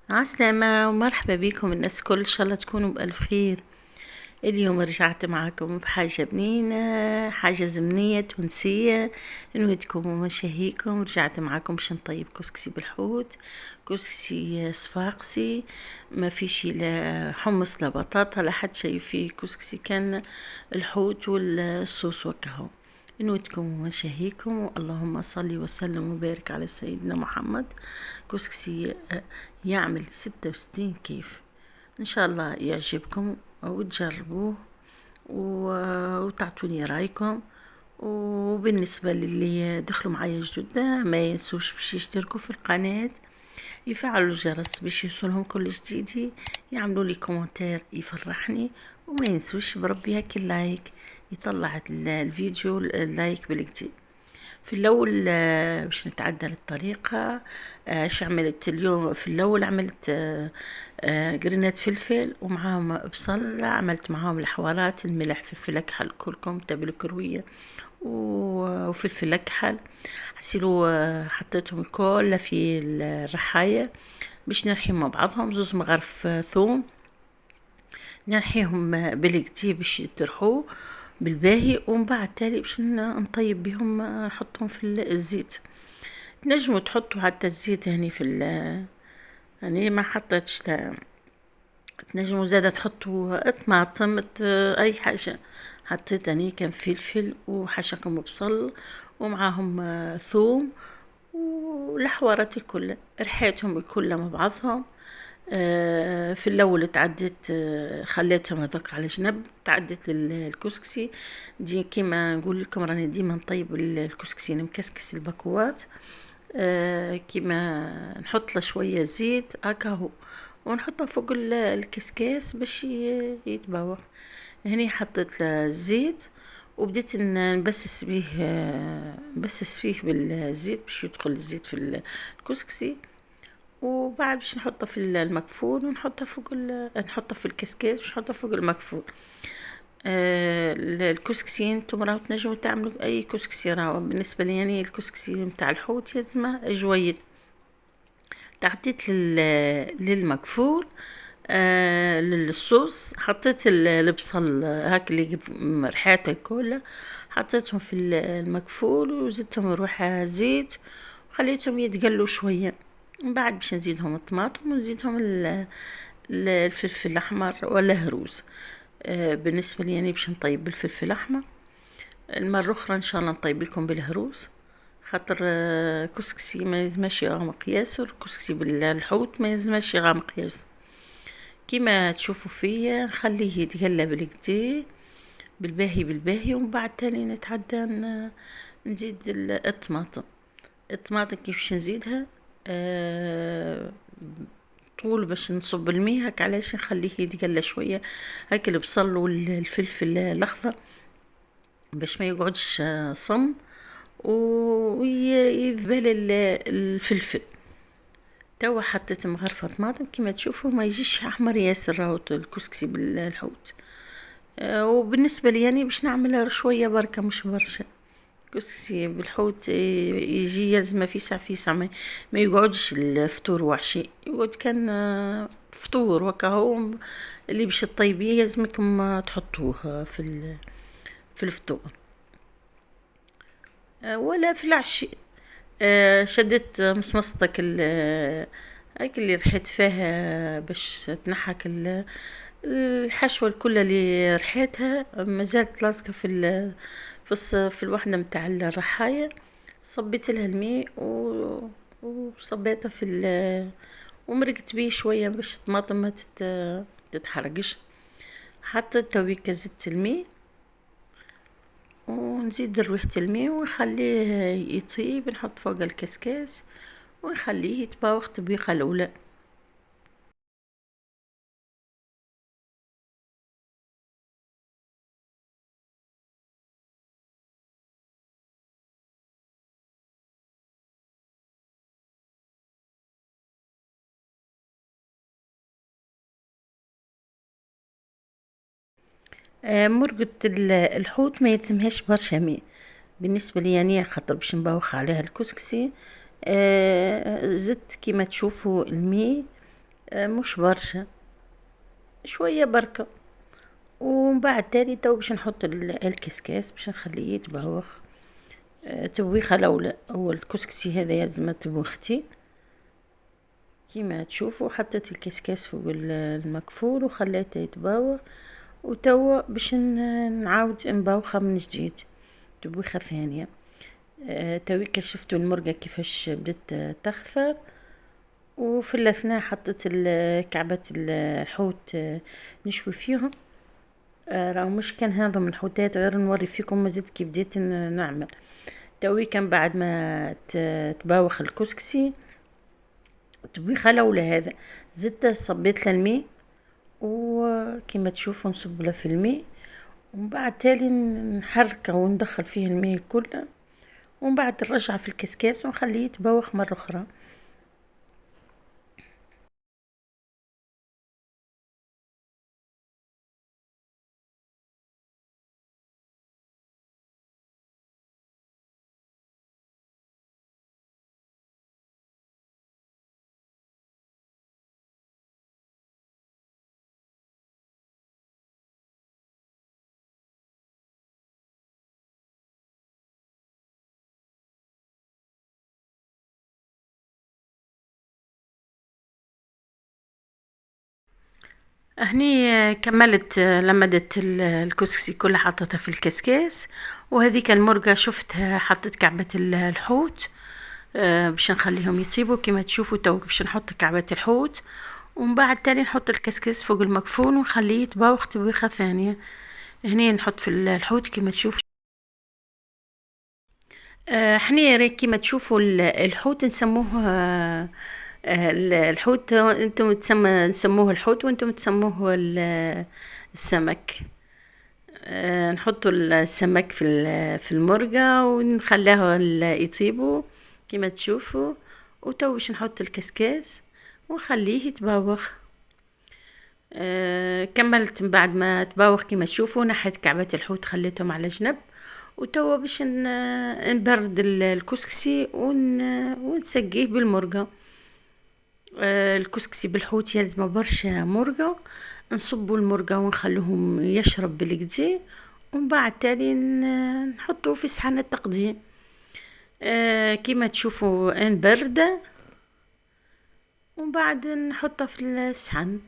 عسلامة ومرحبا بكم الناس كل إن شاء الله تكونوا بألف خير. اليوم رجعت معاكم بحاجة بنينة، حاجة زمنية تونسية نودكم ومشاهيكم. رجعت معاكم باش نطيب كسكسي بالحوت، كسكسي صفاقسي، ما فيش لا حمص لا بطاطا لا حد شي فيه، كسكسي كان الحوت والصوص وكهو. نودكم ومشاهيكم، اللهم صل وسلم وبارك على سيدنا محمد. كسكسي يعمل 66 كيف. ان شاء الله يعجبكم وتجربوه وتعطوني رايكم. وبالنسبة للي دخلوا معايا جدد ما ينسوش باش يشتركوا في القناة، يفعلوا الجرس باش يوصلهم كل جديد، يعملوا لي كومنتير يفرحني، وما ينسوش بربي هاك اللايك يطلع الفيديو اللايك بالكتير. في الاول باش نتعدل الطريقة. اش عملت اليوم؟ في الاول عملت قرنات فلفل ومعاهم بصل، عملت معاهم الحوارات، الملح، فلفل اكحل، كلكم تبل كروية وفلفل اكحل. حسيلو حطيتهم الكل في الرحاية باش نرحيهم مع بعضهم. زوز مغرف ثوم نرحيهم بالكتي باش يترحوا بالباهي، ومن بعد تالي باش نطيب بهم، نحطهم في الزيت. تنجموا تحطوا حتى الزيت يعني يعني ما حطيتش تنجموا زادة تحطوا طماطم، اي حاجة. حطيت اني كان فلفل وحشكم بصل ومعاهم ثوم والحوارات الكل، رحيتهم الكل مع بعضهم. في الاول تعديت، خليتهم هذوك على جنب، تعديت للكسكسي. دي كيما نقول لكم راني ديما نطيب الكسكسي مكسكس البكوات. كيما نحط له شويه زيت هكاهو ونحطه فوق الكسكاس باش يتبوخ. هني حطيت له الزيت وبديت نبسس بيه، نبسس فيه بالزيت باش يدخل الزيت في الكسكسي. وبعد باش نحطه في المكفول ونحطه فوق نحطه في الكسكاس ونحطه فوق المكفول. الكسكسي انتم راهو تنجموا تعملوا اي كسكسي. راهو بالنسبه لي يعني الكسكسي نتاع الحوت لازم جويد. تعطيت للمكفول. للصوص حطيت البصل هاك اللي رحاته كلها، حطيتهم في المكفول وزدتهم روحها زيت وخليتهم يتقلوا شويه. من بعد باش نزيدهم الطماطم ونزيدهم الفلفل الاحمر ولا هروس. بالنسبه لي يعني باش نطيب بالفلفل الاحمر. المره الاخرى ان شاء الله نطيب لكم بالهروس، خاطر كسكسي ما يلزمش يغمق ياسر، كسكسي بالحوت ما يلزمش يغمق ياسر. كيما تشوفوا فيا نخليه يتقلى بالكدا بالباهي بالباهي، ومن بعد تاني نتعدى نزيد الطماطم. الطماطم كيف باش نزيدها؟ طول باش نصب الماء هكا، علاش نخليه يتقلى شويه هكا البصل والفلفل الاخضر باش ما يقعدش صم، ويذبل الفلفل. توا حطيت مغرفة طماطم كيما تشوفوا، ما يجيش احمر ياسر راهو الكسكسي بالحوت. وبالنسبه لي يعني باش نعملها شويه بركه مش برشا. كسكسي بالحوت يجي يلزم في ساعة في ساعة، ما يقعدش الفطور وحشي، يقعد كان فطور وكهو. اللي باش تطيبيه يلزمكم تحطوه في الفطور ولا في العشي. شدت مصمصتك هاك اللي رحيت فيها باش تنحك الحشوة الكل اللي رحيتها مازالت لاصقة في الوحدة متاع الرحاية. صبيت لها الماء وصبيتها ومرقت بيه شوية باش الطماطم ما تتحرقش. حطيت تويكا زدت الماء ونزيد رويحة الماء ونخليه يطيب، نحط فوق الكسكاس ونخليه يتباوخ تبيخة الأولى. مرقة الحوت ما يلزمهاش برشا ماء بالنسبة لي يعني، خاطر باش نبوخ عليها الكسكسي. زدت كيما تشوفوا الماء مش برشا، شوية بركة. ومن بعد تاني تو باش نحط الكسكاس باش نخليه يتبوخ. تبويخة الأولى، هو الكسكسي هذا يلزم تبوختي كيما تشوفوا. حطيت الكسكاس فوق المكفول وخليته يتبوخ، وتوا باش نعاود نبوخه من جديد تبويخة ثانية. تويكا شفتوا المرقة كيفاش بدت تخثر. وفي الأثناء حطيت كعبة الحوت نشوي فيهم. راهو مش كان هذا من الحوتات، غير نوري فيكم مازلت كي بديت نعمل. توي كان بعد ما تباوخ الكسكسي تبويخة الأولى هذا، زدت صبيت له الماء وكما تشوفوا نصب له في الماء، ومن بعد تالي نحركه وندخل فيه الماء كله، ومن بعد نرجع في الكسكاس ونخليه يتبوخ مرة أخرى. هني كملت لمدت الكسكسي كلها حطيتها في الكسكاس. وهذيك المرقة شفتها حطيت كعبة الحوت باش نخليهم يطيبوا كما تشوفوا. تو باش نحط كعبة الحوت، ومن بعد تاني نحط الكسكاس فوق المكفون ونخليه يتباوخ تبويخة ثانية. هني نحط في الحوت كما تشوف. حني كيما تشوفوا الحوت نسموه الحوت، انتم نسموه الحوت وانتم تسموه السمك. نحطوا السمك في المرقة ونخليه يطيبوا كيما تشوفوا. وتو باش نحط الكسكاس ونخليه يتباوخ. كملت من بعد ما تباوخ كيما تشوفوا، نحيت كعبة الحوت خليتهم على جنب. وتوا باش نبرد الكسكسي ونسقيه بالمرقة. الكسكسي بالحوت يلزم برشا مرقة. نصبوا المرقة ونخلوهم يشرب بالكدا، ومن بعد تالي نحطوه في صحن التقديم. كيما تشوفوا ان باردة، ومن بعد نحطها في الصحن.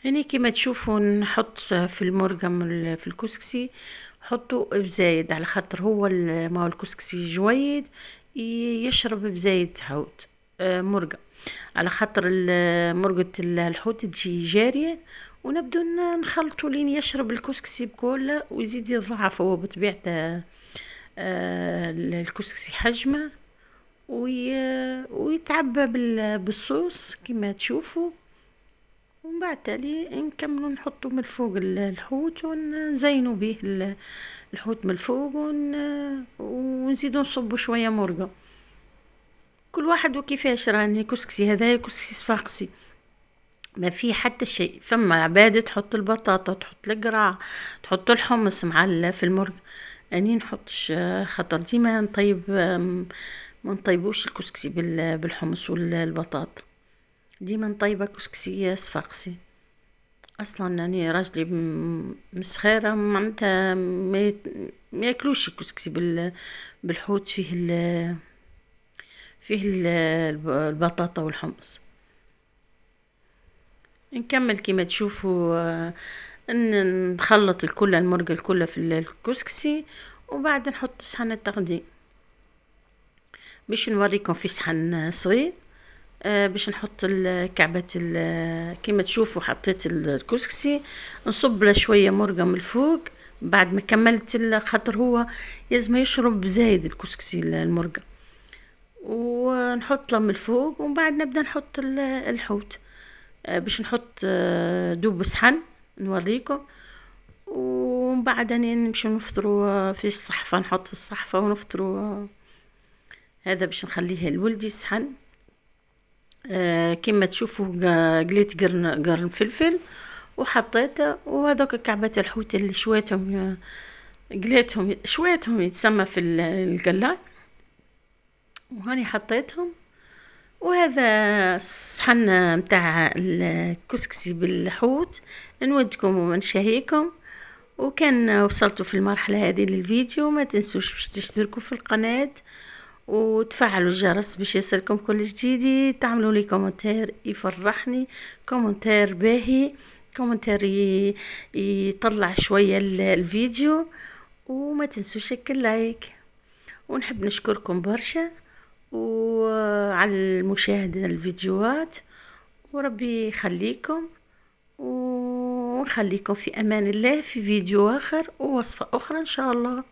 هني كيما تشوفوا نحط في المرقة في الكسكسي حطوا بزايد، على خاطر هو ما هو الكسكسي جويد يشرب بزايد حوت مرقة، على خاطر مرقة الحوت تجي جارية. ونبدو نخلطوا لين يشرب الكسكسي بكله ويزيد يضعف هو بطبيعته. الكسكسي حجمه ويتعبى بالصوص كما تشوفوا. ومن بعد تالي نكملوا نحطوا من فوق الحوت ونزينوا به الحوت من فوق ونزيدوا نصبوا شوية مرقة. كل واحد وكيفاش، راني كسكسي هذا كسكسي صفاقسي ما في حتى شيء. فما عبادة تحط البطاطا، تحط القرع، تحط الحمص مع في المرقة. اني نحطش خاطر ديما نطيب ما نطيبوش الكسكسي بالحمص والبطاطا. ديما نطيبه كسكسي صفاقسي. اصلا يعني راجلي مسخيره معناتها ما ياكلوش الكسكسي بالحوت البطاطا والحمص. نكمل كيما تشوفوا نخلط الكل المرقة الكل في الكسكسي، وبعد نحط صحن التقديم باش نوريكم في صحن صغير. باش نحط كعبة كيما تشوفوا حطيت الكسكسي، نصب له شوية مرقة من الفوق بعد ما كملت خاطر هو لازم يشرب زايد الكسكسي المرقة. ونحط له من الفوق ومن بعد نبدأ نحط الحوت. باش نحط دوب صحن نوريكم. ومن بعد نمشي نفطروا في الصحفة، نحط في الصحفة ونفطروا. هذا باش نخليه لولدي الصحن. كما تشوفوا قليت قرن فلفل وحطيته. وهذوك كعبات الحوت اللي شويتهم قليتهم شويتهم يتسمى في القلاع، وهاني حطيتهم. وهذا الصحن متاع الكسكسي بالحوت، نودكم ومنشهيكم. وكان وصلتوا في المرحلة هذه للفيديو، ما تنسوش باش تشتركوا في القناة وتفعلوا الجرس باش يصلكم كل جديد. تعملوا لي كومنتير يفرحني، كومنتير باهي، كومنتير يطلع شوية الفيديو. وما تنسوش اللايك. ونحب نشكركم برشا وعلى المشاهدة الفيديوهات، وربي يخليكم ونخليكم في أمان الله في فيديو آخر ووصفة أخرى إن شاء الله.